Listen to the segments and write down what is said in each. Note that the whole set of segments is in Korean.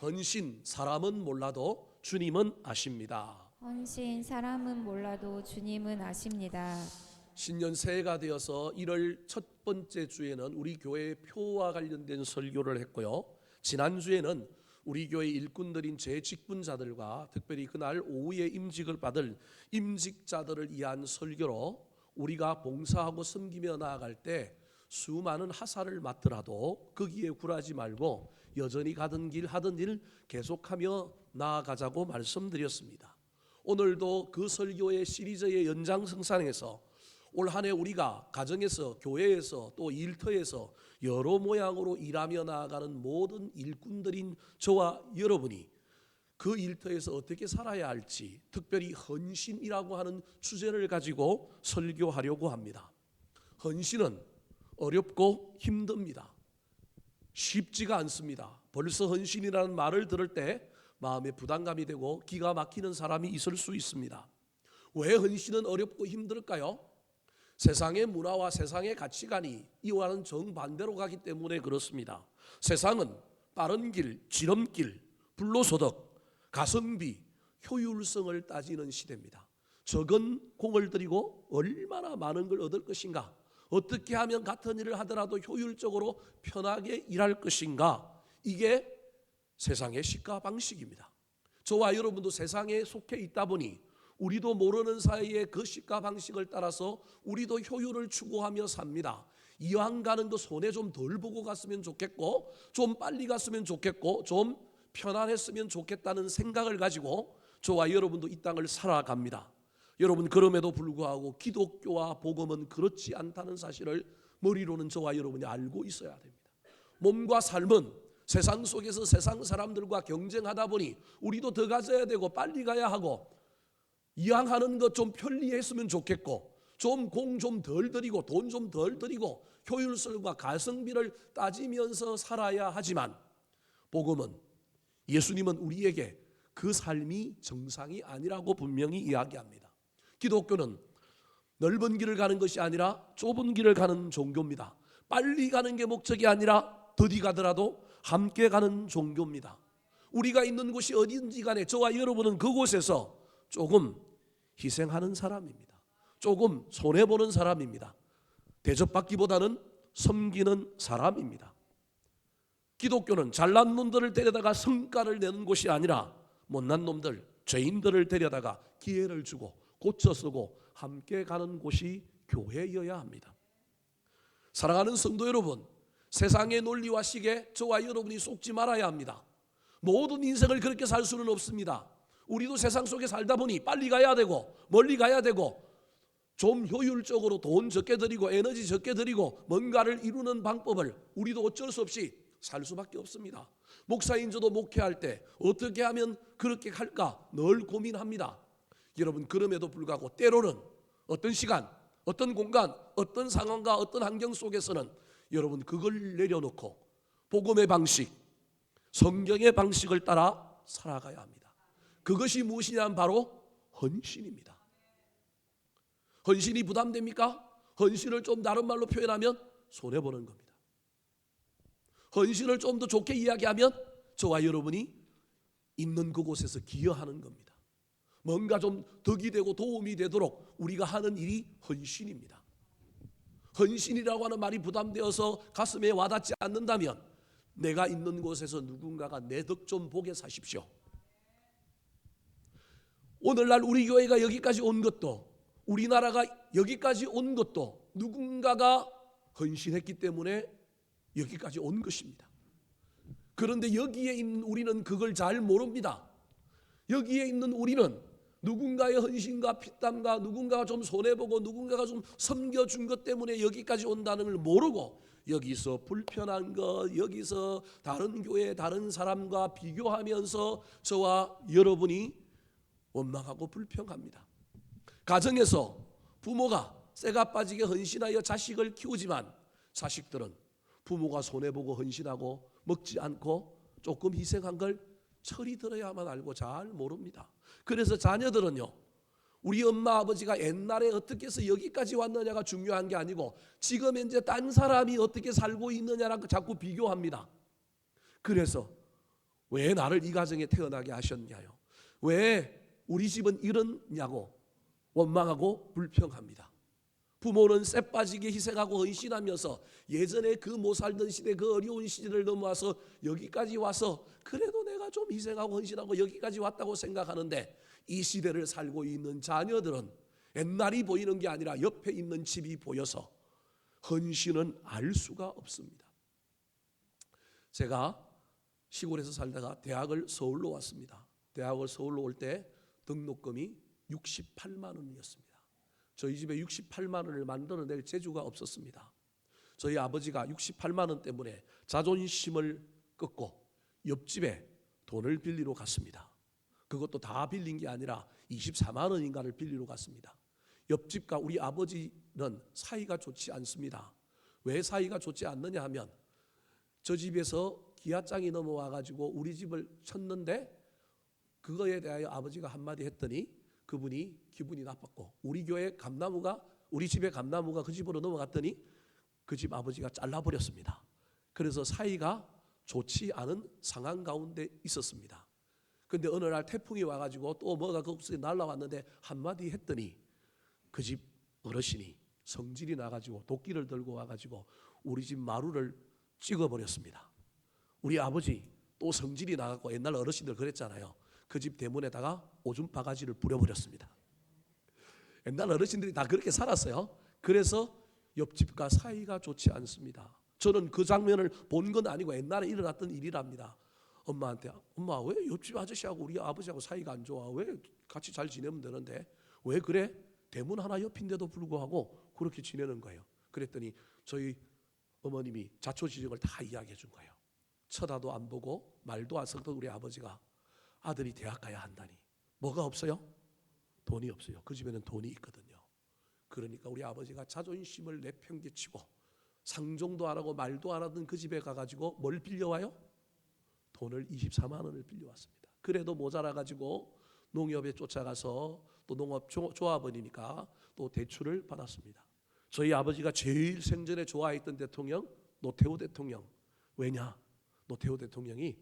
헌신 사람은 몰라도 주님은 아십니다. 헌신 사람은 몰라도 주님은 아십니다. 신년 새해가 되어서 1월 첫 번째 주에는 우리 교회 표와 관련된 설교를 했고요. 지난주에는 우리 교회 일꾼들인 재직분자들과 특별히 그날 오후에 임직을 받을 임직자들을 위한 설교로 우리가 봉사하고 섬기며 나아갈 때 수많은 하사를 맡더라도 거기에 굴하지 말고 여전히 가던 길 하던 일 계속하며 나아가자고 말씀드렸습니다. 오늘도 그 설교의 시리즈의 연장성산에서 올 한 해 우리가 가정에서 교회에서 또 일터에서 여러 모양으로 일하며 나아가는 모든 일꾼들인 저와 여러분이 그 일터에서 어떻게 살아야 할지 특별히 헌신이라고 하는 주제를 가지고 설교하려고 합니다. 헌신은 어렵고 힘듭니다. 쉽지가 않습니다. 벌써 헌신이라는 말을 들을 때 마음에 부담감이 되고 기가 막히는 사람이 있을 수 있습니다. 왜 헌신은 어렵고 힘들까요? 세상의 문화와 세상의 가치관이 이와는 정반대로 가기 때문에 그렇습니다. 세상은 빠른 길, 지름길, 불로소득, 가성비, 효율성을 따지는 시대입니다. 적은 공을 들이고 얼마나 많은 걸 얻을 것인가, 어떻게 하면 같은 일을 하더라도 효율적으로 편하게 일할 것인가, 이게 세상의 시가 방식입니다. 저와 여러분도 세상에 속해 있다 보니 우리도 모르는 사이에 그 시가 방식을 따라서 우리도 효율을 추구하며 삽니다. 이왕 가는 거 손해 좀 덜 보고 갔으면 좋겠고 좀 빨리 갔으면 좋겠고 좀 편안했으면 좋겠다는 생각을 가지고 저와 여러분도 이 땅을 살아갑니다. 여러분, 그럼에도 불구하고 기독교와 복음은 그렇지 않다는 사실을 머리로는 저와 여러분이 알고 있어야 됩니다. 몸과 삶은 세상 속에서 세상 사람들과 경쟁하다 보니 우리도 더 가져야 되고 빨리 가야 하고 이왕 하는 것 좀 편리했으면 좋겠고 좀 공 좀 덜 들이고 돈 좀 덜 들이고 효율성과 가성비를 따지면서 살아야 하지만 복음은, 예수님은 우리에게 그 삶이 정상이 아니라고 분명히 이야기합니다. 기독교는 넓은 길을 가는 것이 아니라 좁은 길을 가는 종교입니다. 빨리 가는 게 목적이 아니라 더디 가더라도 함께 가는 종교입니다. 우리가 있는 곳이 어딘지 간에 저와 여러분은 그곳에서 조금 희생하는 사람입니다. 조금 손해보는 사람입니다. 대접받기보다는 섬기는 사람입니다. 기독교는 잘난 놈들을 데려다가 성과를 내는 곳이 아니라 못난 놈들, 죄인들을 데려다가 기회를 주고 고쳐 쓰고 함께 가는 곳이 교회여야 합니다. 사랑하는 성도 여러분, 세상의 논리와 식에 저와 여러분이 속지 말아야 합니다. 모든 인생을 그렇게 살 수는 없습니다. 우리도 세상 속에 살다 보니 빨리 가야 되고 멀리 가야 되고 좀 효율적으로 돈 적게 들이고 에너지 적게 들이고 뭔가를 이루는 방법을 우리도 어쩔 수 없이 살 수밖에 없습니다. 목사인 저도 목회할 때 어떻게 하면 그렇게 할까 늘 고민합니다. 여러분, 그럼에도 불구하고 때로는 어떤 시간, 어떤 공간, 어떤 상황과 어떤 환경 속에서는 여러분 그걸 내려놓고 복음의 방식, 성경의 방식을 따라 살아가야 합니다. 그것이 무엇이냐면 바로 헌신입니다. 헌신이 부담됩니까? 헌신을 좀 다른 말로 표현하면 손해보는 겁니다. 헌신을 좀 더 좋게 이야기하면 저와 여러분이 있는 그곳에서 기여하는 겁니다. 뭔가 좀 덕이 되고 도움이 되도록 우리가 하는 일이 헌신입니다. 헌신이라고 하는 말이 부담되어서 가슴에 와닿지 않는다면 내가 있는 곳에서 누군가가 내 덕 좀 보게 사십시오. 오늘날 우리 교회가 여기까지 온 것도, 우리나라가 여기까지 온 것도 누군가가 헌신했기 때문에 여기까지 온 것입니다. 그런데 여기에 있는 우리는 그걸 잘 모릅니다. 여기에 있는 우리는 누군가의 헌신과 피땀과 누군가가 좀 손해보고 누군가가 좀 섬겨준 것 때문에 여기까지 온다는 걸 모르고 여기서 불편한 것, 여기서 다른 교회 다른 사람과 비교하면서 저와 여러분이 원망하고 불평합니다. 가정에서 부모가 쇠가 빠지게 헌신하여 자식을 키우지만 자식들은 부모가 손해보고 헌신하고 먹지 않고 조금 희생한 걸 철이 들어야만 알고 잘 모릅니다. 그래서 자녀들은요, 우리 엄마 아버지가 옛날에 어떻게 해서 여기까지 왔느냐가 중요한 게 아니고 지금 현재 딴 사람이 어떻게 살고 있느냐랑 자꾸 비교합니다. 그래서 왜 나를 이 가정에 태어나게 하셨냐요? 왜 우리 집은 이러냐고 원망하고 불평합니다. 부모는 쎄 빠지게 희생하고 헌신하면서 예전에 그 못 살던 시대, 그 어려운 시절을 넘어와서 여기까지 와서 그래도 내가 좀 희생하고 헌신하고 여기까지 왔다고 생각하는데, 이 시대를 살고 있는 자녀들은 옛날이 보이는 게 아니라 옆에 있는 집이 보여서 헌신은 알 수가 없습니다. 제가 시골에서 살다가 대학을 서울로 왔습니다. 대학을 서울로 올 때 등록금이 68만 원이었습니다. 저희 집에 68만 원을 만들어낼 재주가 없었습니다. 저희 아버지가 68만 원 때문에 자존심을 끊고 옆집에 돈을 빌리러 갔습니다. 그것도 다 빌린 게 아니라 24만 원인가를 빌리러 갔습니다. 옆집과 우리 아버지는 사이가 좋지 않습니다. 왜 사이가 좋지 않느냐 하면, 저 집에서 기아장이 넘어와 가지고 우리 집을 쳤는데 그거에 대하여 아버지가 한마디 했더니 그분이 기분이 나빴고, 우리 집에 감나무가 그 집으로 넘어갔더니 그 집 아버지가 잘라버렸습니다. 그래서 사이가 좋지 않은 상황 가운데 있었습니다. 그런데 어느 날 태풍이 와가지고 또 뭐가 그 속에 날라왔는데 한마디 했더니 그 집 어르신이 성질이 나가지고 도끼를 들고 와가지고 우리 집 마루를 찍어버렸습니다. 우리 아버지 또 성질이 나가고, 옛날 어르신들 그랬잖아요. 그 집 대문에다가 오줌 바가지를 뿌려버렸습니다. 옛날 어르신들이 다 그렇게 살았어요. 그래서 옆집과 사이가 좋지 않습니다. 저는 그 장면을 본 건 아니고 옛날에 일어났던 일이랍니다. 엄마한테, 엄마 왜 옆집 아저씨하고 우리 아버지하고 사이가 안 좋아? 왜 같이 잘 지내면 되는데 왜 그래? 대문 하나 옆인데도 불구하고 그렇게 지내는 거예요. 그랬더니 저희 어머님이 자초지종을 다 이야기해 준 거예요. 쳐다도 안 보고 말도 안 섞던 우리 아버지가, 아들이 대학 가야 한다니 뭐가 없어요? 돈이 없어요. 그 집에는 돈이 있거든요. 그러니까 우리 아버지가 자존심을 내팽개치고 상종도 안 하고 말도 안 하던 그 집에 가가지고 뭘 빌려와요? 돈을 24만 원을 빌려왔습니다. 그래도 모자라가지고 농협에 쫓아가서 또 농업조합원이니까 또 대출을 받았습니다. 저희 아버지가 제일 생전에 좋아했던 대통령 노태우 대통령. 왜냐? 노태우 대통령이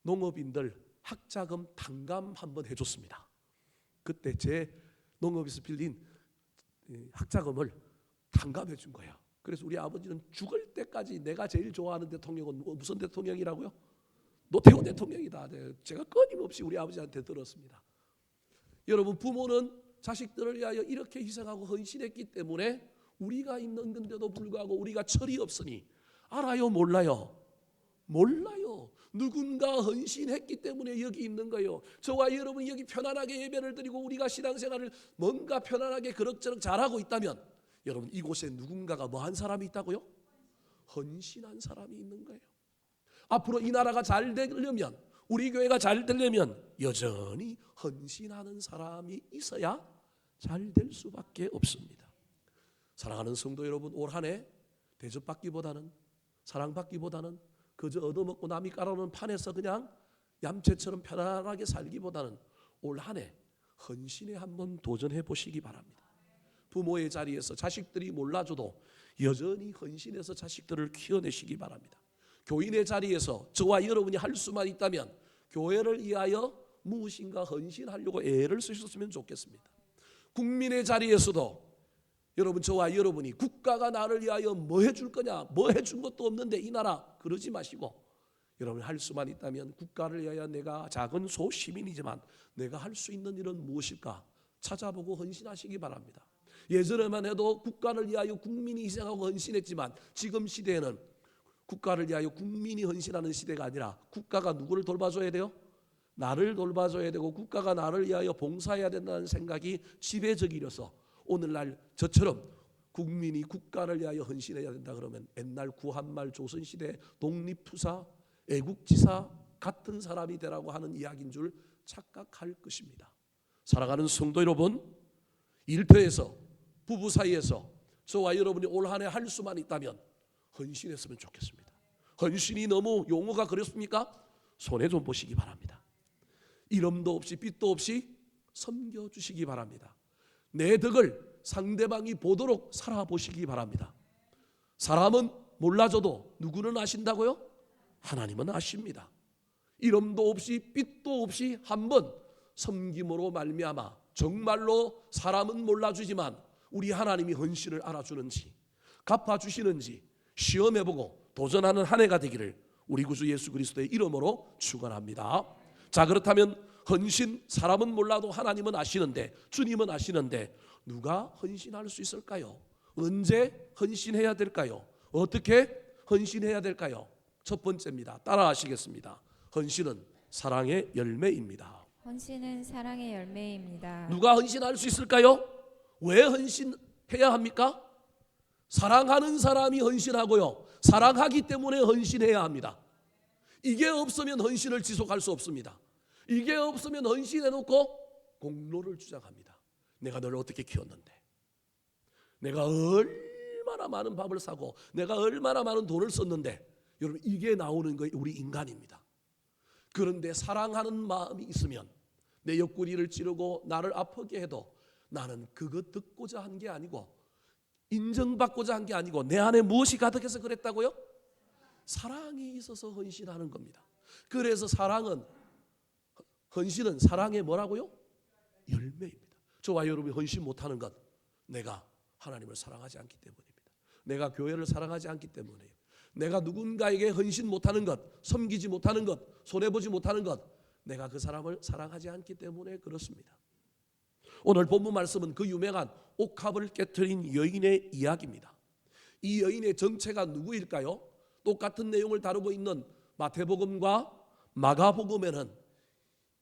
농업인들 학자금 탕감 한번 해줬습니다. 그때 제 농업에서 빌린 학자금을 탕감해 준 거예요. 그래서 우리 아버지는 죽을 때까지 내가 제일 좋아하는 대통령은 무슨 대통령이라고요? 노태우 대통령이다. 제가 끊임없이 우리 아버지한테 들었습니다. 여러분, 부모는 자식들을 위하여 이렇게 희생하고 헌신했기 때문에 우리가 있는 건데도 불구하고 우리가 철이 없으니, 알아요 몰라요? 몰라요. 누군가 헌신했기 때문에 여기 있는 거예요. 저와 여러분이 여기 편안하게 예배를 드리고 우리가 신앙생활을 뭔가 편안하게 그럭저럭 잘하고 있다면, 여러분 이곳에 누군가가 뭐 한 사람이 있다고요? 헌신한 사람이 있는 거예요. 앞으로 이 나라가 잘 되려면, 우리 교회가 잘 되려면 여전히 헌신하는 사람이 있어야 잘 될 수밖에 없습니다. 사랑하는 성도 여러분, 올 한 해 대접받기보다는, 사랑받기보다는, 그저 얻어먹고 남이 깔아놓은 판에서 그냥 얌체처럼 편안하게 살기보다는 올 한 해 헌신에 한번 도전해 보시기 바랍니다. 부모의 자리에서 자식들이 몰라줘도 여전히 헌신해서 자식들을 키워내시기 바랍니다. 교인의 자리에서 저와 여러분이 할 수만 있다면 교회를 위하여 무엇인가 헌신하려고 애를 쓰셨으면 좋겠습니다. 국민의 자리에서도 여러분, 저와 여러분이 국가가 나를 위하여 뭐 해줄 거냐, 뭐 해준 것도 없는데 이 나라, 그러지 마시고 여러분 할 수만 있다면 국가를 위하여 내가 작은 소시민이지만 내가 할 수 있는 일은 무엇일까 찾아보고 헌신하시기 바랍니다. 예전에만 해도 국가를 위하여 국민이 희생하고 헌신했지만 지금 시대에는 국가를 위하여 국민이 헌신하는 시대가 아니라 국가가 누구를 돌봐줘야 돼요? 나를 돌봐줘야 되고 국가가 나를 위하여 봉사해야 된다는 생각이 지배적이라서 오늘날 저처럼 국민이 국가를 위하여 헌신해야 된다 그러면 옛날 구한말 조선시대 독립투사, 애국지사 같은 사람이 되라고 하는 이야기인 줄 착각할 것입니다. 사랑하는 성도 여러분, 일터에서, 부부 사이에서 저와 여러분이 올 한 해 할 수만 있다면 헌신했으면 좋겠습니다. 헌신이 너무 용어가 그렇습니까? 손해 좀 보시기 바랍니다. 이름도 없이 빛도 없이 섬겨주시기 바랍니다. 내 덕을 상대방이 보도록 살아보시기 바랍니다. 사람은 몰라줘도 누구는 아신다고요? 하나님은 아십니다. 이름도 없이 빛도 없이 한번 섬김으로 말미암아 정말로 사람은 몰라주지만 우리 하나님이 헌신을 알아주는지 갚아주시는지 시험해보고 도전하는 한 해가 되기를 우리 구주 예수 그리스도의 이름으로 축원합니다. 자, 그렇다면 헌신, 사람은 몰라도 하나님은 아시는데, 주님은 아시는데 누가 헌신할 수 있을까요? 언제 헌신해야 될까요? 어떻게 헌신해야 될까요? 첫 번째입니다. 따라 하시겠습니다. 헌신은 사랑의 열매입니다. 헌신은 사랑의 열매입니다. 누가 헌신할 수 있을까요? 왜 헌신해야 합니까? 사랑하는 사람이 헌신하고요, 사랑하기 때문에 헌신해야 합니다. 이게 없으면 헌신을 지속할 수 없습니다. 이게 없으면 헌신해놓고 공로를 주장합니다. 내가 너를 어떻게 키웠는데, 내가 얼마나 많은 밥을 사고, 내가 얼마나 많은 돈을 썼는데. 여러분, 이게 나오는 거예요. 우리 인간입니다. 그런데 사랑하는 마음이 있으면 내 옆구리를 찌르고 나를 아프게 해도 나는 그거 듣고자 한 게 아니고, 인정받고자 한 게 아니고, 내 안에 무엇이 가득해서 그랬다고요? 사랑이 있어서 헌신하는 겁니다. 그래서 헌신은 사랑의 뭐라고요? 열매입니다. 저와 여러분이 헌신 못하는 것, 내가 하나님을 사랑하지 않기 때문입니다. 내가 교회를 사랑하지 않기 때문이에요. 내가 누군가에게 헌신 못하는 것, 섬기지 못하는 것, 손해보지 못하는 것, 내가 그 사람을 사랑하지 않기 때문에 그렇습니다. 오늘 본문 말씀은 그 유명한 옥합을 깨트린 여인의 이야기입니다. 이 여인의 정체가 누구일까요? 똑같은 내용을 다루고 있는 마태복음과 마가복음에는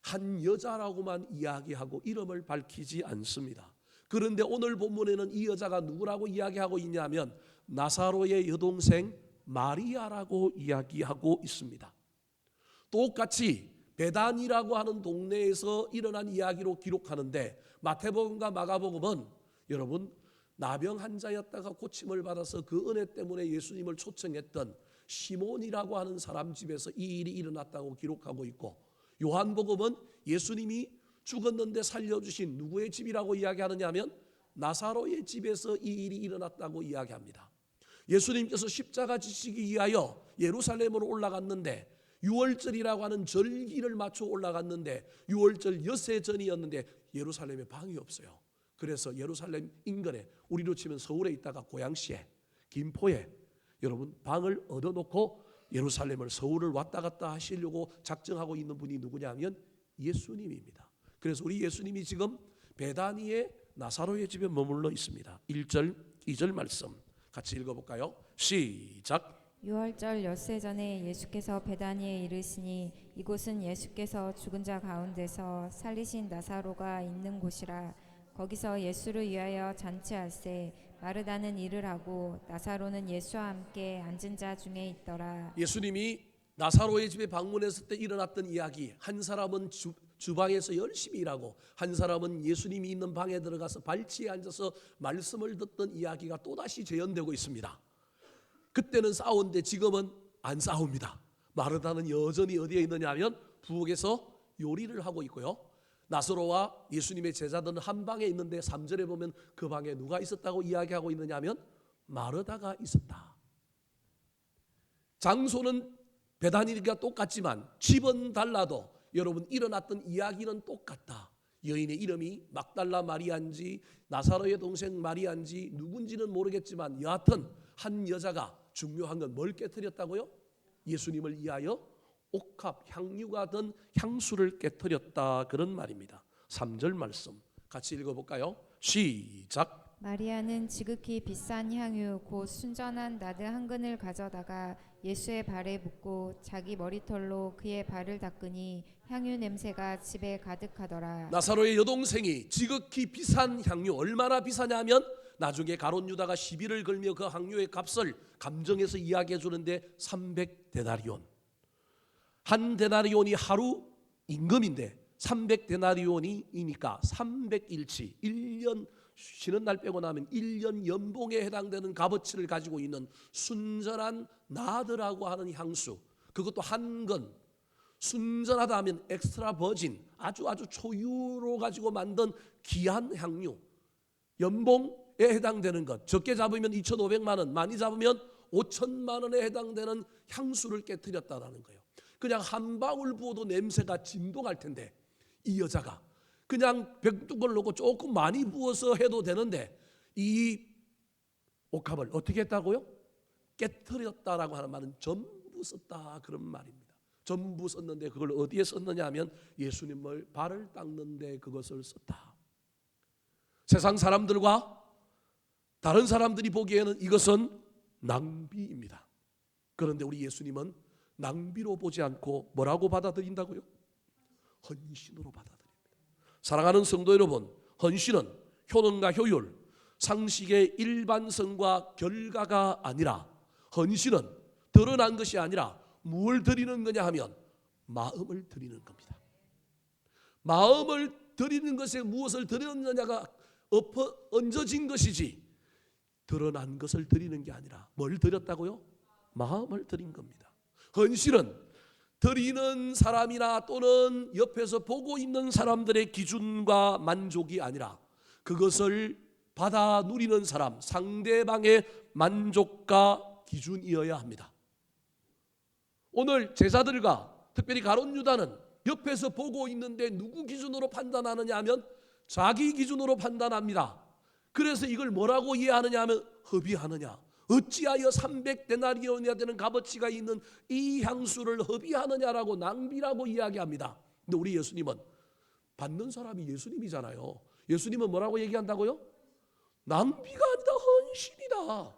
한 여자라고만 이야기하고 이름을 밝히지 않습니다. 그런데 오늘 본문에는 이 여자가 누구라고 이야기하고 있냐면 나사로의 여동생 마리아라고 이야기하고 있습니다. 똑같이 베단이라고 하는 동네에서 일어난 이야기로 기록하는데, 마태복음과 마가복음은 여러분 나병 환자였다가 고침을 받아서 그 은혜 때문에 예수님을 초청했던 시몬이라고 하는 사람 집에서 이 일이 일어났다고 기록하고 있고, 요한복음은 예수님이 죽었는데 살려주신 누구의 집이라고 이야기하느냐 하면 나사로의 집에서 이 일이 일어났다고 이야기합니다. 예수님께서 십자가 지시기 위하여 예루살렘으로 올라갔는데, 유월절이라고 하는 절기를 맞춰 올라갔는데, 유월절 엿새 전이었는데 예루살렘에 방이 없어요. 그래서 예루살렘 인근에, 우리로 치면 서울에 있다가 고양시에, 김포에 여러분 방을 얻어놓고 예루살렘을, 서울을 왔다 갔다 하시려고 작정하고 있는 분이 누구냐 하면 예수님입니다. 그래서 우리 예수님이 지금 베다니의 나사로의 집에 머물러 있습니다. 1절 2절 말씀 같이 읽어볼까요? 시작. 유월절 엿새 전에 예수께서 베다니에 이르시니 이곳은 예수께서 죽은 자 가운데서 살리신 나사로가 있는 곳이라. 거기서 예수를 위하여 잔치할세 마르다는 일을 하고 나사로는 예수와 함께 앉은 자 중에 있더라. 예수님이 나사로의 집에 방문했을 때 일어났던 이야기, 한 사람은 주방에서 열심히 일하고 한 사람은 예수님이 있는 방에 들어가서 발치에 앉아서 말씀을 듣던 이야기가 또다시 재현되고 있습니다. 그때는 싸웠는데 지금은 안 싸웁니다. 마르다는 여전히 어디에 있느냐 하면 부엌에서 요리를 하고 있고요, 나사로와 예수님의 제자들은 한 방에 있는데 3절에 보면 그 방에 누가 있었다고 이야기하고 있느냐 하면 마르다가 있었다. 장소는 베다니가 똑같지만 집은 달라도 여러분 일어났던 이야기는 똑같다. 여인의 이름이 막달라 마리아인지 나사로의 동생 마리아인지 누군지는 모르겠지만 여하튼 한 여자가, 중요한 건 뭘 깨뜨렸다고요? 예수님을 위하여 옥합, 향유가 든 향수를 깨뜨렸다, 그런 말입니다. 3절 말씀 같이 읽어볼까요? 시작. 마리아는 지극히 비싼 향유 곧 순전한 나드 한 근을 가져다가 예수의 발에 붓고 자기 머리털로 그의 발을 닦으니 향유 냄새가 집에 가득하더라. 나사로의 여동생이 지극히 비싼 향유, 얼마나 비싸냐면 나중에 가룟 유다가 시비를 걸며 그 향유의 값을 감정해서 이야기해 주는데 300데나리온. 한 데나리온이 하루 임금인데 300데나리온이니까 300일치, 1년 쉬는 날 빼고 나면 1년 연봉에 해당되는 값어치를 가지고 있는 순전한 나드라고 하는 향수, 그것도 한 건, 순전하다 하면 엑스트라 버진, 아주 초유로 가지고 만든 귀한 향유, 연봉에 해당되는 것, 적게 잡으면 2,500만 원, 많이 잡으면 5천만 원에 해당되는 향수를 깨뜨렸다라는 거예요. 그냥 한 방울 부어도 냄새가 진동할 텐데 이 여자가 그냥 벽두걸 놓고 조금 많이 부어서 해도 되는데 이 옥합을 어떻게 했다고요? 깨트렸다라고 하는 말은 전부 썼다 그런 말입니다. 전부 썼는데 그걸 어디에 썼느냐 하면 예수님을 발을 닦는데 그것을 썼다. 세상 사람들과 다른 사람들이 보기에는 이것은 낭비입니다. 그런데 우리 예수님은 낭비로 보지 않고 뭐라고 받아들인다고요? 헌신으로 받아들입니다. 사랑하는 성도 여러분, 헌신은 효능과 효율, 상식의 일반성과 결과가 아니라 헌신은 드러난 것이 아니라 무엇을 드리는 거냐 하면 마음을 드리는 겁니다. 마음을 드리는 것에 무엇을 드렸느냐가 얹어진 것이지 드러난 것을 드리는 게 아니라 뭘 드렸다고요? 마음을 드린 겁니다. 헌신은 드리는 사람이나 또는 옆에서 보고 있는 사람들의 기준과 만족이 아니라 그것을 받아 누리는 사람, 상대방의 만족과 기준이어야 합니다. 오늘 제자들과 특별히 가룟 유다는 옆에서 보고 있는데 누구 기준으로 판단하느냐 하면 자기 기준으로 판단합니다. 그래서 이걸 뭐라고 이해하느냐 하면 허비하느냐, 어찌하여 300데나리온이나 되는 값어치가 있는 이 향수를 허비하느냐라고 낭비라고 이야기합니다. 근데 우리 예수님은 받는 사람이 예수님이잖아요. 예수님은 뭐라고 얘기한다고요? 낭비가 아니다, 헌신이다.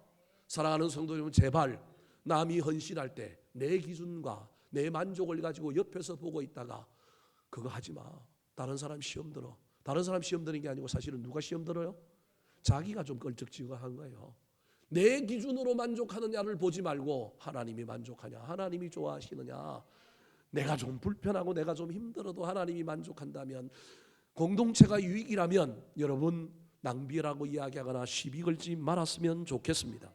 사랑하는 성도 여러분, 제발 남이 헌신할 때 내 기준과 내 만족을 가지고 옆에서 보고 있다가 그거 하지 마. 다른 사람 시험 들어. 다른 사람 시험 드는 게 아니고 사실은 누가 시험 들어요? 자기가 좀 걸쩍지근한 거예요. 내 기준으로 만족하느냐를 보지 말고 하나님이 만족하냐, 하나님이 좋아하시느냐. 내가 좀 불편하고 내가 좀 힘들어도 하나님이 만족한다면, 공동체가 유익이라면 여러분 낭비라고 이야기하거나 시비 걸지 말았으면 좋겠습니다.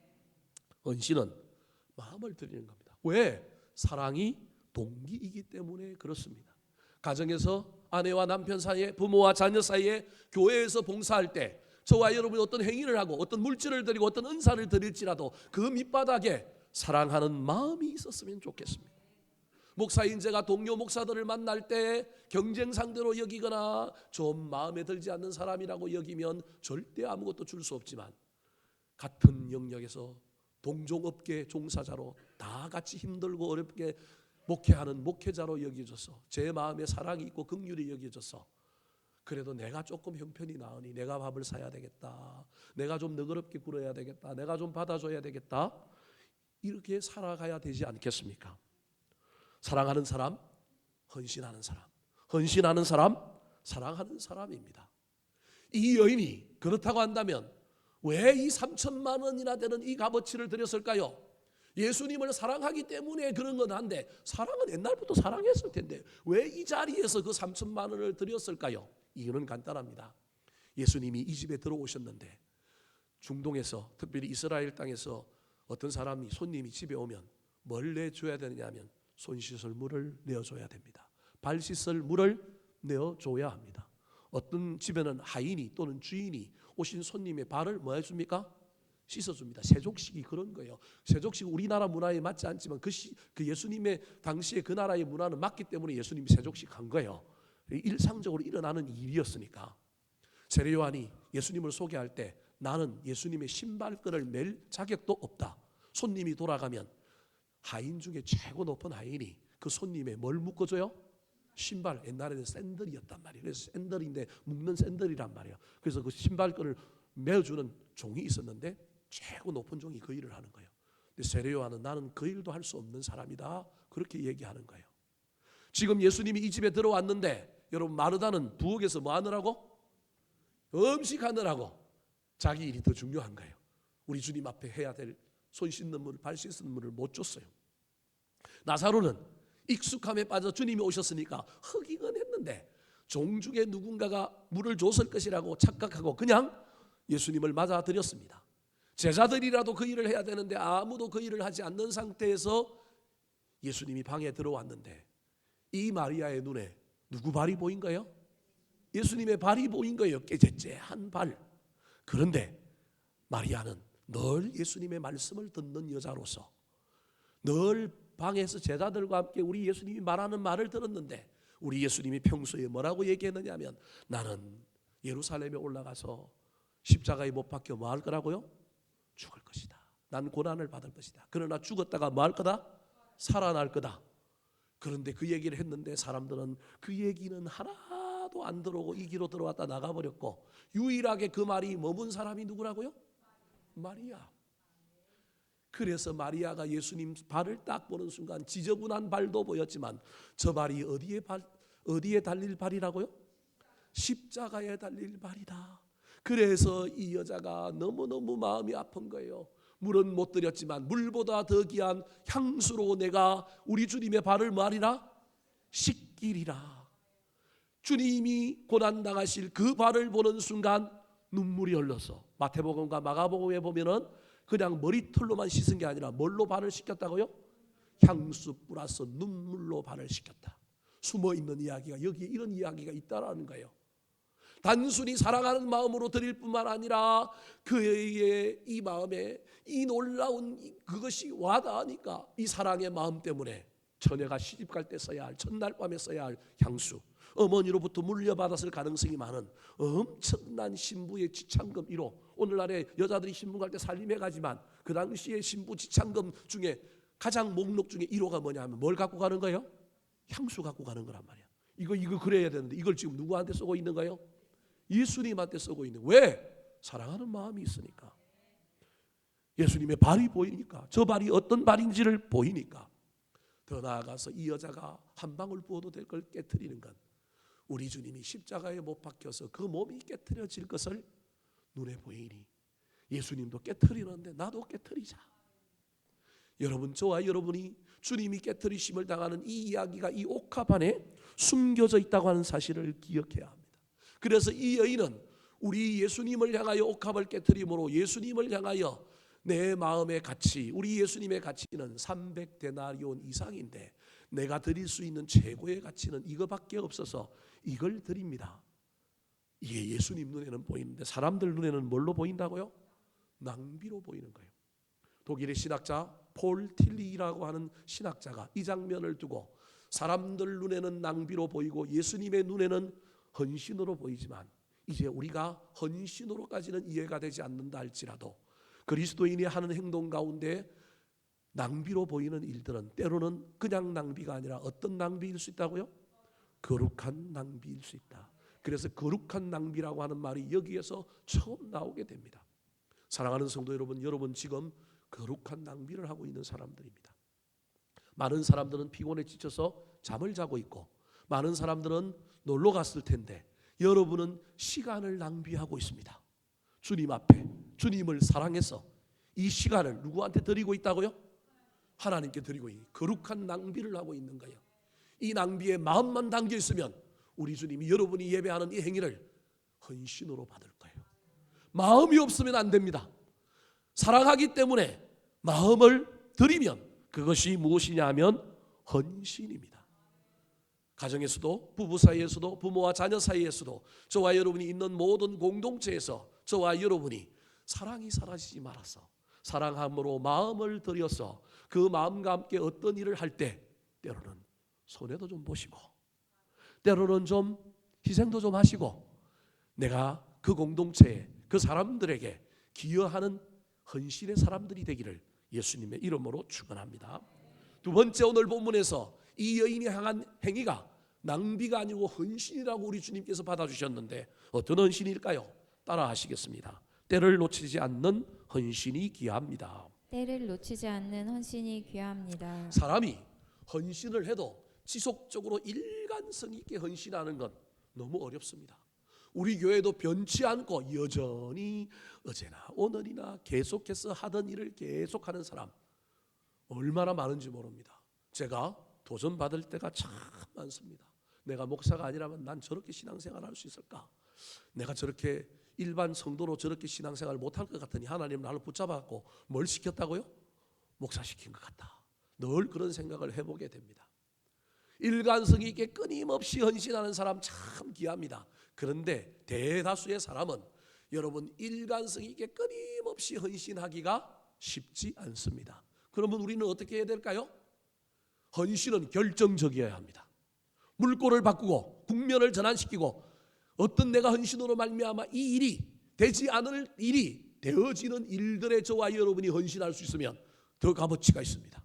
헌신은 마음을 드리는 겁니다. 왜? 사랑이 동기이기 때문에 그렇습니다. 가정에서 아내와 남편 사이에, 부모와 자녀 사이에, 교회에서 봉사할 때 저와 여러분이 어떤 행위를 하고 어떤 물질을 드리고 어떤 은사를 드릴지라도 그 밑바닥에 사랑하는 마음이 있었으면 좋겠습니다. 목사인 제가 동료 목사들을 만날 때 경쟁 상대로 여기거나 좀 마음에 들지 않는 사람이라고 여기면 절대 아무것도 줄 수 없지만, 같은 영역에서 동종업계 종사자로 다 같이 힘들고 어렵게 목회하는 목회자로 여겨져서 제 마음에 사랑이 있고 긍휼이 여겨져서, 그래도 내가 조금 형편이 나으니 내가 밥을 사야 되겠다, 내가 좀 너그럽게 굴어야 되겠다, 내가 좀 받아줘야 되겠다, 이렇게 살아가야 되지 않겠습니까? 사랑하는 사람, 헌신하는 사람, 헌신하는 사람, 사랑하는 사람입니다. 이 여인이 그렇다고 한다면 왜 이 3천만 원이나 되는 이 값어치를 드렸을까요? 예수님을 사랑하기 때문에 그런 건 한데, 사랑은 옛날부터 사랑했을 텐데 왜 이 자리에서 그 3천만 원을 드렸을까요? 이유는 간단합니다. 예수님이 이 집에 들어오셨는데 중동에서, 특별히 이스라엘 땅에서 어떤 사람이, 손님이 집에 오면 뭘 내줘야 되느냐면 손 씻을 물을 내어줘야 됩니다. 발 씻을 물을 내어줘야 합니다. 어떤 집에는 하인이 또는 주인이 오신 손님의 발을 뭐 해줍니까? 씻어줍니다. 세족식이 그런 거예요. 세족식 우리나라 문화에 맞지 않지만 그 예수님의 당시에 그 나라의 문화는 맞기 때문에 예수님이 세족식 한 거예요. 일상적으로 일어나는 일이었으니까. 세례 요한이 예수님을 소개할 때 나는 예수님의 신발끈을 맬 자격도 없다. 손님이 돌아가면 하인 중에 최고 높은 하인이 그 손님의 뭘 묶어줘요? 신발. 옛날에는 샌들이었단 말이에요. 그래서 샌들인데 묶는 샌들이란 말이에요. 그래서 그 신발끈을 메어주는 종이 있었는데 최고 높은 종이 그 일을 하는 거예요. 근데 세례 요한은 나는 그 일도 할 수 없는 사람이다, 그렇게 얘기하는 거예요. 지금 예수님이 이 집에 들어왔는데 여러분, 마르다는 부엌에서 뭐 하느라고? 음식하느라고 자기 일이 더 중요한 거예요. 우리 주님 앞에 해야 될 손 씻는 물, 발 씻는 물을 못 줬어요. 나사로는 익숙함에 빠져 주님이 오셨으니까 허기건 했는데 종 중에 누군가가 물을 줬을 것이라고 착각하고 그냥 예수님을 맞아들였습니다. 제자들이라도 그 일을 해야 되는데 아무도 그 일을 하지 않는 상태에서 예수님이 방에 들어왔는데 이 마리아의 눈에 누구 발이 보인 거예요? 예수님의 발이 보인 거예요. 깨재재한 발. 그런데 마리아는 늘 예수님의 말씀을 듣는 여자로서, 늘 방에서 제자들과 함께 우리 예수님이 말하는 말을 들었는데 우리 예수님이 평소에 뭐라고 얘기했느냐 하면 나는 예루살렘에 올라가서 십자가에 못 박혀 뭐 할 거라고요? 죽을 것이다. 난 고난을 받을 것이다. 그러나 죽었다가 뭐 할 거다? 살아날 거다. 그런데 그 얘기를 했는데 사람들은 그 얘기는 하나도 안 들어오고 이 길로 들어왔다 나가버렸고 유일하게 그 말이 머문 사람이 누구라고요? 마리아. 그래서 마리아가 예수님 발을 딱 보는 순간 지저분한 발도 보였지만 저 발이 어디에 달릴 발이라고요? 십자가에 달릴 발이다. 그래서 이 여자가 너무너무 마음이 아픈 거예요. 물은 못 드렸지만 물보다 더 귀한 향수로 내가 우리 주님의 발을 말이라 씻기리라. 주님이 고난당하실 그 발을 보는 순간 눈물이 흘러서 마태복음과 마가복음에 보면은 그냥 머리털로만 씻은 게 아니라 뭘로 발을 씻겼다고요? 향수 플러스 눈물로 발을 씻겼다. 숨어있는 이야기가 여기에 이런 이야기가 있다라는 거예요. 단순히 사랑하는 마음으로 드릴 뿐만 아니라 그의 이 마음에 이 놀라운 그것이 와닿으니까 이 사랑의 마음 때문에 처녀가 시집갈 때 써야 할 첫날 밤에 써야 할 향수, 어머니로부터 물려받았을 가능성이 많은 엄청난 신부의 지창금 1호. 오늘날에 여자들이 신부 갈 때 살림해 가지만 그 당시에 신부 지창금 중에 가장 목록 중에 1호가 뭐냐 하면 뭘 갖고 가는 거예요? 향수 갖고 가는 거란 말이야. 이거 그래야 되는데 이걸 지금 누구한테 쓰고 있는 거예요? 예수님한테 쓰고 있는. 왜? 사랑하는 마음이 있으니까. 예수님의 발이 보이니까, 저 발이 어떤 발인지를 보이니까. 더 나아가서 이 여자가 한 방울 부어도 될 걸 깨트리는 건 우리 주님이 십자가에 못 박혀서 그 몸이 깨트려질 것을 눈에 보이니 예수님도 깨트리는데 나도 깨트리자. 여러분, 저와 여러분이 주님이 깨트리심을 당하는 이 이야기가 이 옥합 안에 숨겨져 있다고 하는 사실을 기억해야 합니다. 그래서 이 여인은 우리 예수님을 향하여 옥합을 깨트림으로 예수님을 향하여 내 마음의 가치, 우리 예수님의 가치는 300데나리온 이상인데 내가 드릴 수 있는 최고의 가치는 이거밖에 없어서 이걸 드립니다. 이게 예수님 눈에는 보이는데 사람들 눈에는 뭘로 보인다고요? 낭비로 보이는 거예요. 독일의 신학자 폴 틸리라고 하는 신학자가 이 장면을 두고 사람들 눈에는 낭비로 보이고 예수님의 눈에는 헌신으로 보이지만 이제 우리가 헌신으로까지는 이해가 되지 않는다 할지라도 그리스도인이 하는 행동 가운데 낭비로 보이는 일들은 때로는 그냥 낭비가 아니라 어떤 낭비일 수 있다고요? 거룩한 낭비일 수 있다. 그래서 거룩한 낭비라고 하는 말이 여기에서 처음 나오게 됩니다. 사랑하는 성도 여러분, 여러분 지금 거룩한 낭비를 하고 있는 사람들입니다. 많은 사람들은 피곤에 지쳐서 잠을 자고 있고 많은 사람들은 놀러 갔을 텐데 여러분은 시간을 낭비하고 있습니다. 주님 앞에 주님을 사랑해서 이 시간을 누구한테 드리고 있다고요? 하나님께 드리고 있는 거룩한 낭비를 하고 있는 거예요. 이 낭비에 마음만 담겨 있으면 우리 주님이 여러분이 예배하는 이 행위를 헌신으로 받을 거예요. 마음이 없으면 안 됩니다. 사랑하기 때문에 마음을 드리면 그것이 무엇이냐 하면 헌신입니다. 가정에서도 부부 사이에서도 부모와 자녀 사이에서도 저와 여러분이 있는 모든 공동체에서 저와 여러분이 사랑이 사라지지 말아서 사랑함으로 마음을 들여서 그 마음과 함께 어떤 일을 할 때 때로는 손해도 좀 보시고 때로는 좀 희생도 좀 하시고 내가 그 공동체에 그 사람들에게 기여하는 헌신의 사람들이 되기를 예수님의 이름으로 축원합니다. 두 번째, 오늘 본문에서 이 여인이 향한 행위가 낭비가 아니고 헌신이라고 우리 주님께서 받아주셨는데 어떤 헌신일까요? 따라 하시겠습니다. 때를 놓치지 않는 헌신이 귀합니다. 때를 놓치지 않는 헌신이 귀합니다. 사람이 헌신을 해도 지속적으로 일관성 있게 헌신하는 건 너무 어렵습니다. 우리 교회도 변치 않고 여전히 어제나 오늘이나 계속해서 하던 일을 계속하는 사람 얼마나 많은지 모릅니다. 제가 도전받을 때가 참 많습니다. 내가 목사가 아니라면 난 저렇게 신앙생활 할 수 있을까? 내가 저렇게 일반 성도로 저렇게 신앙생활 못할 것 같으니 하나님 나를 붙잡아갖고 뭘 시켰다고요? 목사 시킨 것 같다. 늘 그런 생각을 해보게 됩니다. 일관성 있게 끊임없이 헌신하는 사람 참 귀합니다. 그런데 대다수의 사람은 여러분 일관성 있게 끊임없이 헌신하기가 쉽지 않습니다. 그러면 우리는 어떻게 해야 될까요? 헌신은 결정적이어야 합니다. 물꼬를 바꾸고 국면을 전환시키고 어떤 내가 헌신으로 말미암아 이 일이 되지 않을 일이 되어지는 일들에 저와 여러분이 헌신할 수 있으면 더 값어치가 있습니다.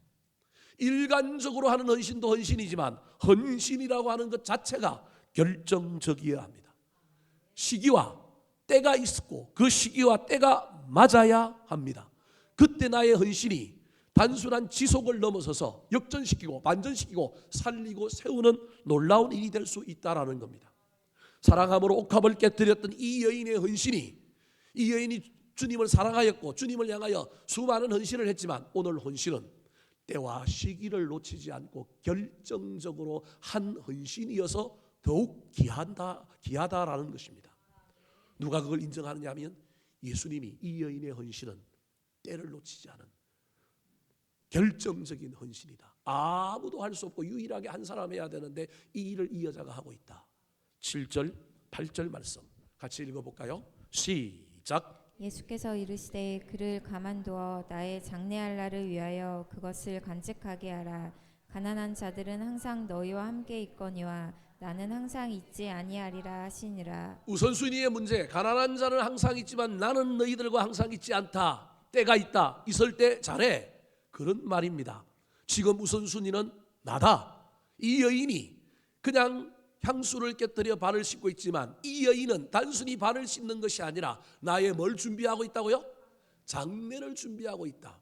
일간적으로 하는 헌신도 헌신이지만 헌신이라고 하는 것 자체가 결정적이어야 합니다. 시기와 때가 있고 그 시기와 때가 맞아야 합니다. 그때 나의 헌신이 단순한 지속을 넘어서서 역전시키고 반전시키고 살리고 세우는 놀라운 일이 될 수 있다라는 겁니다. 사랑함으로 옥합을 깨뜨렸던 이 여인의 헌신이, 이 여인이 주님을 사랑하였고 주님을 향하여 수많은 헌신을 했지만 오늘 헌신은 때와 시기를 놓치지 않고 결정적으로 한 헌신이어서 더욱 귀하다라는 것입니다. 누가 그걸 인정하느냐 하면 예수님이 이 여인의 헌신은 때를 놓치지 않은 결정적인 헌신이다. 아무도 할 수 없고 유일하게 한 사람 해야 되는데 이 일을 이 여자가 하고 있다. 7절 8절 말씀 같이 읽어볼까요? 시작. 예수께서 이르시되 그를 가만두어 나의 장래할 날을 위하여 그것을 간직하게 하라. 가난한 자들은 항상 너희와 함께 있거니와 나는 항상 있지 아니하리라 하시니라. 우선순위의 문제, 가난한 자는 항상 있지만 나는 너희들과 항상 있지 않다. 때가 있다. 있을 때 잘해. 그런 말입니다. 지금 우선순위는 나다. 이 여인이 그냥 향수를 깨뜨려 발을 씻고 있지만 이 여인은 단순히 발을 씻는 것이 아니라 나의 뭘 준비하고 있다고요? 장례를 준비하고 있다.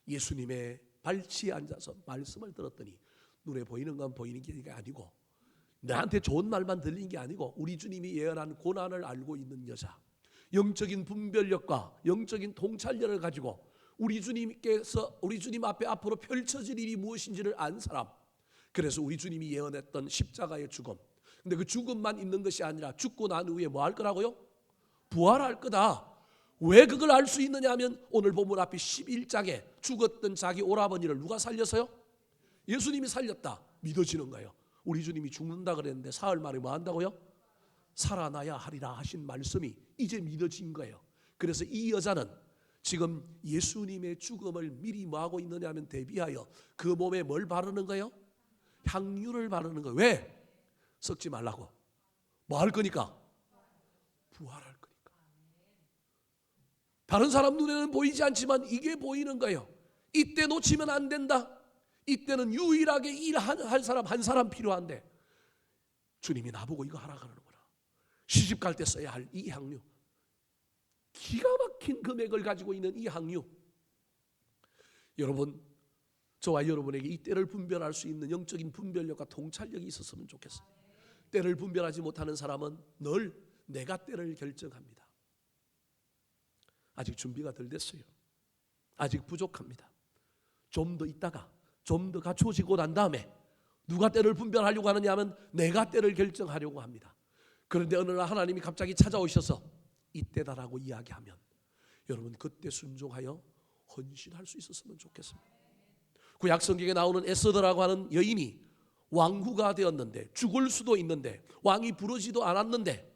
예수님의 발치에 앉아서 말씀을 들었더니 눈에 보이는 건 보이는 게 아니고 나한테 좋은 말만 들린 게 아니고 우리 주님이 예언한 고난을 알고 있는 여자, 영적인 분별력과 영적인 통찰력을 가지고 우리 주님께서 우리 주님 앞에 앞으로 펼쳐질 일이 무엇인지를 안 사람. 그래서 우리 주님이 예언했던 십자가의 죽음, 근데 그 죽음만 있는 것이 아니라 죽고 난 후에 뭐 할 거라고요? 부활할 거다. 왜 그걸 알 수 있느냐 하면 오늘 본문 앞에 11장에 죽었던 자기 오라버니를 누가 살렸어요? 예수님이 살렸다. 믿어지는 거예요. 우리 주님이 죽는다 그랬는데 사흘 만에 뭐 한다고요? 살아나야 하리라 하신 말씀이 이제 믿어진 거예요. 그래서 이 여자는 지금 예수님의 죽음을 미리 뭐 하고 있느냐 하면 대비하여 그 몸에 뭘 바르는 거예요? 향유를 바르는 거예요. 왜? 썩지 말라고. 뭐 할 거니까? 부활할 거니까. 다른 사람 눈에는 보이지 않지만 이게 보이는 거예요. 이때 놓치면 안 된다. 이때는 유일하게 일할 사람 한 사람 필요한데 주님이 나보고 이거 하라 그러는구나. 시집 갈 때 써야 할 이 향유, 기가 막힌 금액을 가지고 있는 이 향유, 여러분 저와 여러분에게 이 때를 분별할 수 있는 영적인 분별력과 통찰력이 있었으면 좋겠어요. 때를 분별하지 못하는 사람은 늘 내가 때를 결정합니다. 아직 준비가 덜 됐어요. 아직 부족합니다. 좀 더 있다가 좀 더 갖추어지고 난 다음에 누가 때를 분별하려고 하느냐 하면 내가 때를 결정하려고 합니다. 그런데 어느 날 하나님이 갑자기 찾아오셔서 이때다라고 이야기하면 여러분 그때 순종하여 헌신할 수 있었으면 좋겠습니다. 구약 성경에 나오는 에스더라고 하는 여인이 왕후가 되었는데 죽을 수도 있는데 왕이 부르지도 않았는데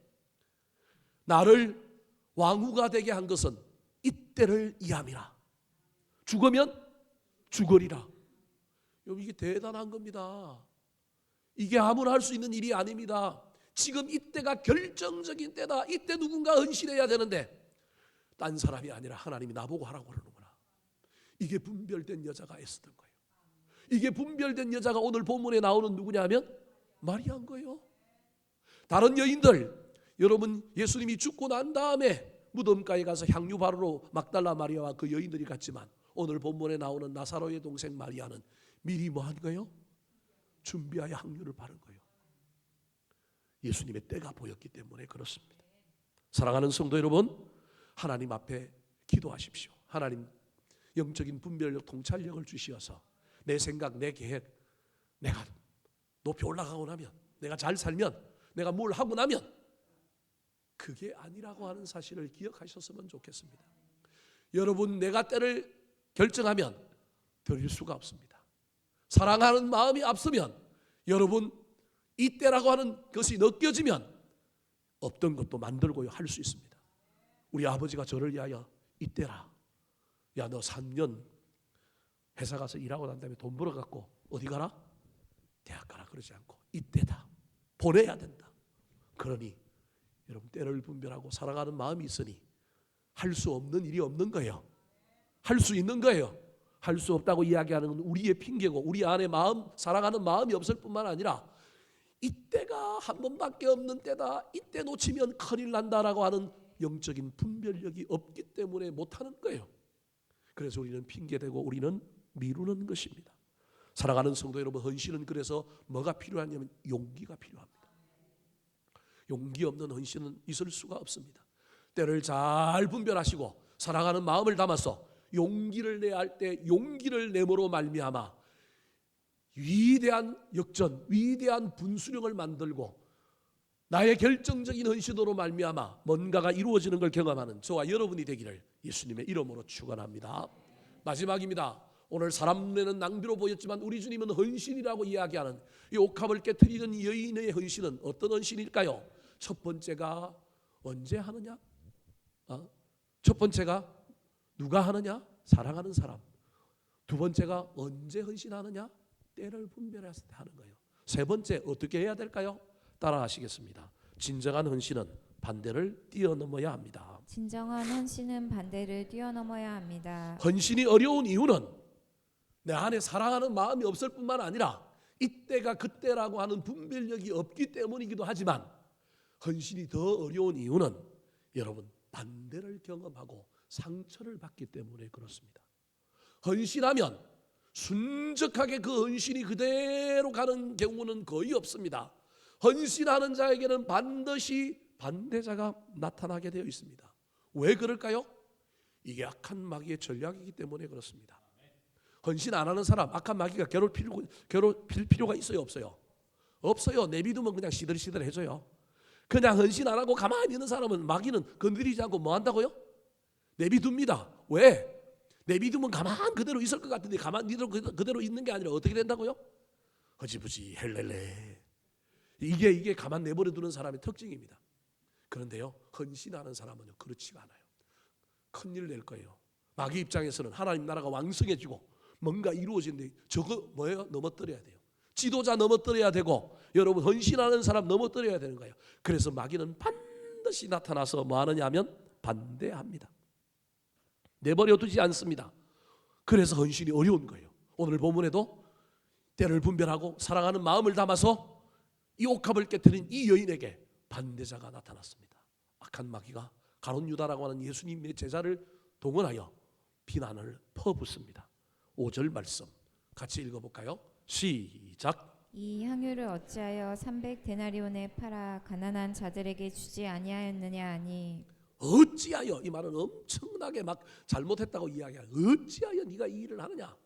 나를 왕후가 되게 한 것은 이때를 이함이라. 죽으면 죽으리라. 여러분 이게 대단한 겁니다. 이게 아무나 할 수 있는 일이 아닙니다. 지금 이때가 결정적인 때다. 이때 누군가 헌신해야 되는데 딴 사람이 아니라 하나님이 나보고 하라고 그러는구나. 이게 분별된 여자가 에스더인 거예요. 이게 분별된 여자가 오늘 본문에 나오는 누구냐 하면 마리아인 거예요. 다른 여인들, 여러분 예수님이 죽고 난 다음에 무덤가에 가서 향유 바르러 막달라 마리아와 그 여인들이 갔지만 오늘 본문에 나오는 나사로의 동생 마리아는 미리 뭐 한 거예요? 준비하여 향유를 바른 거예요. 예수님의 때가 보였기 때문에 그렇습니다. 사랑하는 성도 여러분, 하나님 앞에 기도하십시오. 하나님 영적인 분별력, 통찰력을 주시어서 내 생각, 내 계획, 내가 높이 올라가고 나면, 내가 잘 살면, 내가 뭘 하고 나면 그게 아니라고 하는 사실을 기억하셨으면 좋겠습니다. 여러분 내가 때를 결정하면 드릴 수가 없습니다. 사랑하는 마음이 앞서면 여러분 이 때라고 하는 것이 느껴지면 없던 것도 만들고 할 수 있습니다. 우리 아버지가 저를 위하여 이때라, 야 너 3년 회사 가서 일하고 난 다음에 돈 벌어갖고 어디 가라? 대학 가라 그러지 않고 이때다, 보내야 된다. 그러니 여러분, 때를 분별하고 살아가는 마음이 있으니 할 수 없는 일이 없는 거예요. 할 수 있는 거예요. 할 수 없다고 이야기하는 건 우리의 핑계고, 우리 안에 살아가는 마음이 없을 뿐만 아니라 이때가 한 번밖에 없는 때다, 이때 놓치면 큰일 난다라고 하는 영적인 분별력이 없기 때문에 못하는 거예요. 그래서 우리는 핑계대고 우리는 미루는 것입니다. 사랑하는 성도 여러분, 헌신은 그래서 뭐가 필요하냐면 용기가 필요합니다. 용기 없는 헌신은 있을 수가 없습니다. 때를 잘 분별하시고 사랑하는 마음을 담아서 용기를 내야 할 때 용기를 내므로 말미암아 위대한 역전, 위대한 분수령을 만들고 나의 결정적인 헌신으로 말미암아 뭔가가 이루어지는 걸 경험하는 저와 여러분이 되기를 예수님의 이름으로 축원합니다. 마지막입니다. 오늘 사람 눈에는 낭비로 보였지만 우리 주님은 헌신이라고 이야기하는 이 옥합을 깨트리는 여인의 헌신은 어떤 헌신일까요? 첫 번째가 언제 하느냐? 첫 번째가 누가 하느냐? 사랑하는 사람. 두 번째가 언제 헌신하느냐? 때를 분별해서 하는 거예요. 세 번째 어떻게 해야 될까요? 따라 하시겠습니다. 진정한 헌신은 반대를 뛰어넘어야 합니다. 진정한 헌신은 반대를 뛰어넘어야 합니다. 헌신이 어려운 이유는 내 안에 사랑하는 마음이 없을 뿐만 아니라 이때가 그때라고 하는 분별력이 없기 때문이기도 하지만, 헌신이 더 어려운 이유는 여러분 반대를 경험하고 상처를 받기 때문에 그렇습니다. 헌신하면 순적하게 그 헌신이 그대로 가는 경우는 거의 없습니다. 헌신하는 자에게는 반드시 반대자가 나타나게 되어 있습니다. 왜 그럴까요? 이게 악한 마귀의 전략이기 때문에 그렇습니다. 헌신 안 하는 사람 악한 마귀가 괴롭힐 필요가 있어요, 없어요? 없어요. 내비두면 그냥 시들시들 해줘요. 그냥 헌신 안 하고 가만히 있는 사람은 마귀는 건드리지 않고 뭐 한다고요? 내비둡니다. 왜? 내비두면 가만 그대로 있을 것 같은데 가만 그대로 있는 게 아니라 어떻게 된다고요? 허지부지 헬렐레. 이게 가만 내버려 두는 사람의 특징입니다. 그런데요, 헌신하는 사람은요 그렇지가 않아요. 큰일 낼 거예요. 마귀 입장에서는 하나님 나라가 왕성해지고 뭔가 이루어지는데 저거 뭐예요? 넘어뜨려야 돼요. 지도자 넘어뜨려야 되고 여러분 헌신하는 사람 넘어뜨려야 되는 거예요. 그래서 마귀는 반드시 나타나서 뭐 하느냐 하면 반대합니다. 내버려 두지 않습니다. 그래서 헌신이 어려운 거예요. 오늘 본문에도 때를 분별하고 사랑하는 마음을 담아서 이 옥합을 깨뜨린 이 여인에게 반대자가 나타났습니다. 악한 마귀가 가룟 유다라고 하는 예수님의 제자를 동원하여 비난을 퍼붓습니다. 5절 말씀 같이 읽어볼까요? 시작. 이 향유를 어찌하여 300데나리온에 팔아 가난한 자들에게 주지 아니하였느냐 하니, 어찌하여, 이 말은 엄청나게 막 잘못했다고 이야기해요. 어찌하여 네가 이 일을 하느냐?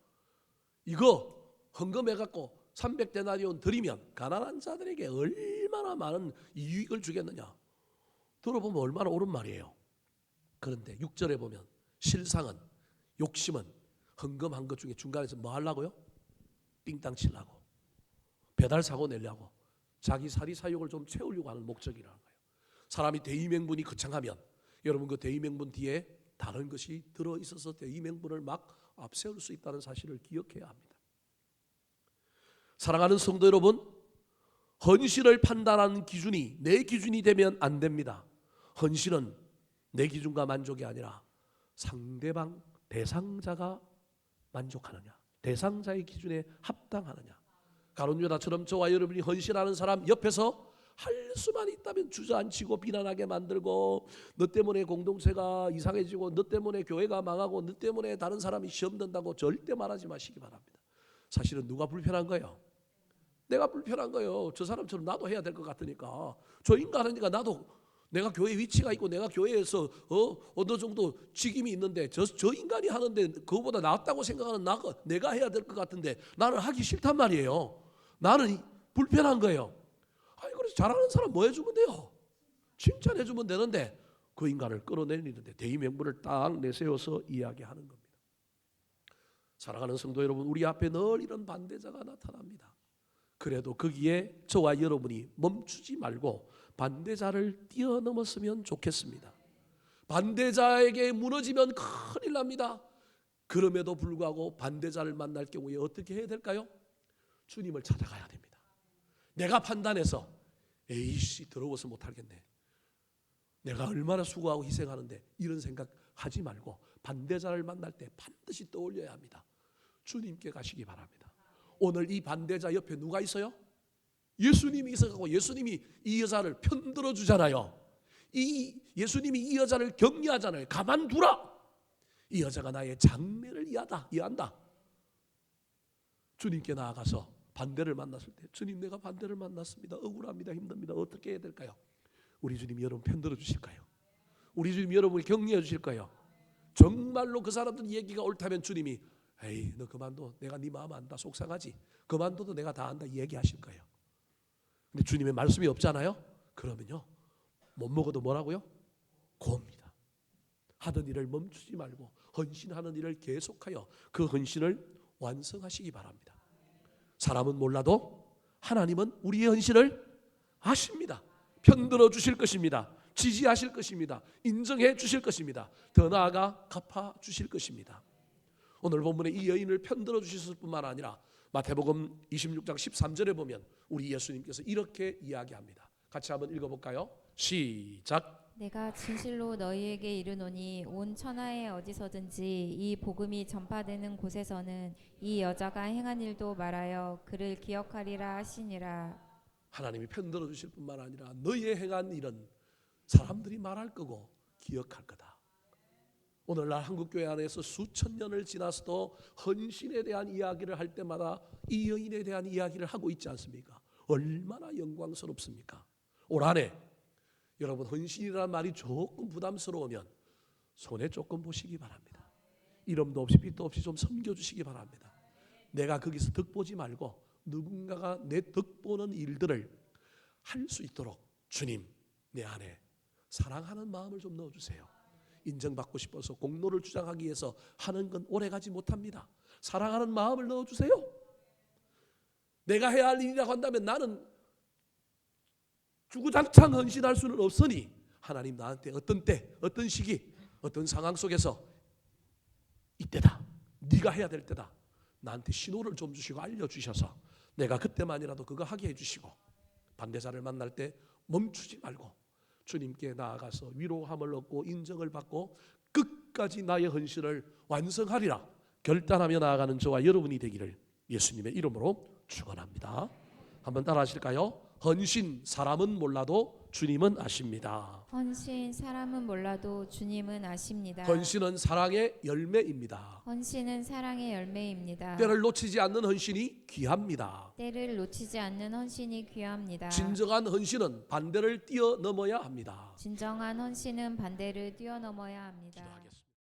이거 헌금해갖고 300데나리온 드리면 가난한 자들에게 얼마나 많은 이익을 주겠느냐? 들어보면 얼마나 옳은 말이에요. 그런데 6절에 보면 실상은, 욕심은 헌금한 것 중에 중간에서 뭐 하려고요? 띵땅 치려고, 배달 사고 내려고, 자기 사리 사욕을 좀 채우려고 하는 목적이라는 거예요. 사람이 대의명분이 거창하면 여러분 그 대의명분 뒤에 다른 것이 들어있어서 대의명분을 막 앞세울 수 있다는 사실을 기억해야 합니다. 사랑하는 성도 여러분, 헌신을 판단하는 기준이 내 기준이 되면 안 됩니다. 헌신은 내 기준과 만족이 아니라 상대방, 대상자가 만족하느냐, 대상자의 기준에 합당하느냐. 가룟 유다처럼 저와 여러분이 헌신하는 사람 옆에서 할 수만 있다면 주저앉히고 비난하게 만들고, 너 때문에 공동체가 이상해지고 너 때문에 교회가 망하고 너 때문에 다른 사람이 시험 든다고 절대 말하지 마시기 바랍니다. 사실은 누가 불편한 거예요? 내가 불편한 거예요. 저 사람처럼 나도 해야 될 것 같으니까. 저 인간이니까 나도 내가 교회 위치가 있고 내가 교회에서 어느 정도 직임이 있는데 저 인간이 하는데 그거보다 낫다고 생각하는 내가 해야 될 것 같은데 나는 하기 싫단 말이에요. 나는 불편한 거예요. 아니 그래서 잘하는 사람 뭐 해주면 돼요? 칭찬해주면 되는데 그 인간을 끌어내리는데 대의명분을 딱 내세워서 이야기하는 겁니다. 사랑하는 성도 여러분, 우리 앞에 늘 이런 반대자가 나타납니다. 그래도 거기에 저와 여러분이 멈추지 말고 반대자를 뛰어넘었으면 좋겠습니다. 반대자에게 무너지면 큰일 납니다. 그럼에도 불구하고 반대자를 만날 경우에 어떻게 해야 될까요? 주님을 찾아가야 됩니다. 내가 판단해서 에이씨 더러워서 못하겠네, 내가 얼마나 수고하고 희생하는데, 이런 생각 하지 말고 반대자를 만날 때 반드시 떠올려야 합니다. 주님께 가시기 바랍니다. 오늘 이 반대자 옆에 누가 있어요? 예수님이 있어가고 예수님이 이 여자를 편들어 주잖아요. 이 예수님이 이 여자를 격려하잖아요. 가만두라. 이 여자가 나의 장래를 이해한다. 주님께 나아가서 반대를 만났을 때, 주님 내가 반대를 만났습니다. 억울합니다. 힘듭니다. 어떻게 해야 될까요? 우리 주님이 여러분 편들어 주실까요? 우리 주님이 여러분을 격려해 주실까요? 정말로 그 사람들 얘기가 옳다면 주님이 에이 너 그만둬, 내가 네 마음 안다, 속상하지, 그만둬도 내가 다 안다 얘기하실 거예요. 근데 주님의 말씀이 없잖아요. 그러면요 못 먹어도 뭐라고요? 고옵니다. 하던 일을 멈추지 말고 헌신하는 일을 계속하여 그 헌신을 완성하시기 바랍니다. 사람은 몰라도 하나님은 우리의 헌신을 아십니다. 편들어 주실 것입니다. 지지하실 것입니다. 인정해 주실 것입니다. 더 나아가 갚아 주실 것입니다. 오늘 본문에 이 여인을 편들어 주셨을 뿐만 아니라 마태복음 26장 13절에 보면 우리 예수님께서 이렇게 이야기합니다. 같이 한번 읽어볼까요? 시작. 내가 진실로 너희에게 이르노니 온 천하에 어디서든지 이 복음이 전파되는 곳에서는 이 여자가 행한 일도 말하여 그를 기억하리라 하시니라. 하나님이 편들어 주실 뿐만 아니라 너희의 행한 일은 사람들이 말할 거고 기억할 거다. 오늘날 한국교회 안에서 수천 년을 지나서도 헌신에 대한 이야기를 할 때마다 이 여인에 대한 이야기를 하고 있지 않습니까? 얼마나 영광스럽습니까? 올 한해 여러분 헌신이라는 말이 조금 부담스러우면 손에 조금 보시기 바랍니다. 이름도 없이 빛도 없이 좀 섬겨주시기 바랍니다. 내가 거기서 덕보지 말고 누군가가 내 덕보는 일들을 할 수 있도록 주님 내 안에 사랑하는 마음을 좀 넣어주세요. 인정받고 싶어서 공로를 주장하기 위해서 하는 건 오래가지 못합니다. 사랑하는 마음을 넣어주세요. 내가 해야 할 일이라고 한다면 나는 주구장창 헌신할 수는 없으니 하나님 나한테 어떤 때, 어떤 시기, 어떤 상황 속에서 이때다, 네가 해야 될 때다, 나한테 신호를 좀 주시고 알려주셔서 내가 그때만이라도 그거 하게 해주시고, 반대자를 만날 때 멈추지 말고 주님께 나아가서 위로함을 얻고 인정을 받고 끝까지 나의 헌신을 완성하리라 결단하며 나아가는 저와 여러분이 되기를 예수님의 이름으로 축원합니다. 한번 따라 하실까요? 헌신 사람은 몰라도 주님은 아십니다. 헌신 사람은 몰라도 주님은 아십니다. 헌신은 사랑의 열매입니다. 헌신은 사랑의 열매입니다. 때를 놓치지 않는 헌신이 귀합니다. 때를 놓치지 않는 헌신이 귀합니다. 진정한 헌신은 반대를 뛰어넘어야 합니다. 진정한 헌신은 반대를 뛰어넘어야 합니다. 기도하겠습니다.